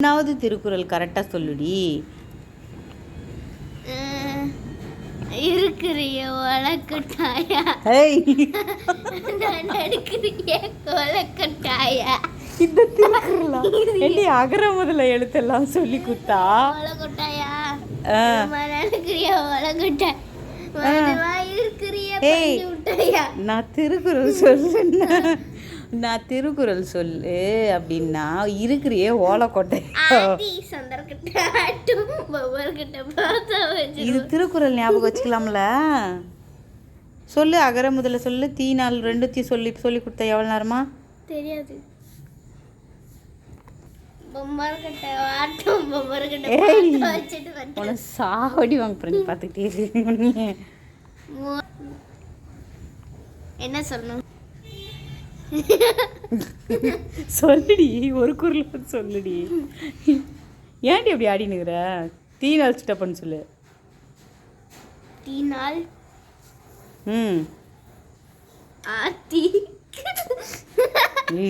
என்னாவது திருக்குறள் கரெக்டாக சொல்லுடி. இருக்கிறிய வழக்கட்டாயா வழக்கட்டாயா இந்த திருக்குறளா ஏண்டி அகர முதல்ல எழுத்தெல்லாம் சொல்லி குத்தா வழக்கட்டாயா இருக்கிறிய வழக்கட்டாயா நான் திருக்குறள் சொல்லுன்னா நான் திருக்குறள் சொல்லு அப்படின்னா இருக்கிறியே ஓலைக்கொட்டை. இது திருக்குறள் ஞாபகம் வச்சுக்கலாம்ல. சொல்லு அகர முதல்ல சொல்லு. தீநாள் ரெண்டுத்தையும் சொல்லி சொல்லி கொடுத்த எவ்வளோ நேரமா தெரியாது. உன சாவடி வாங்க பண்ணி பார்த்துக்கிட்டே என்ன சொல்லணும் சொல்லுடி. ஒரு குரல் சொல்லுடி. ஏன்டி அப்படி ஆடினுக்கிற? தீநாள் சிட்டப்பன்னு சொல்லு. தீநாள் ஆத்தி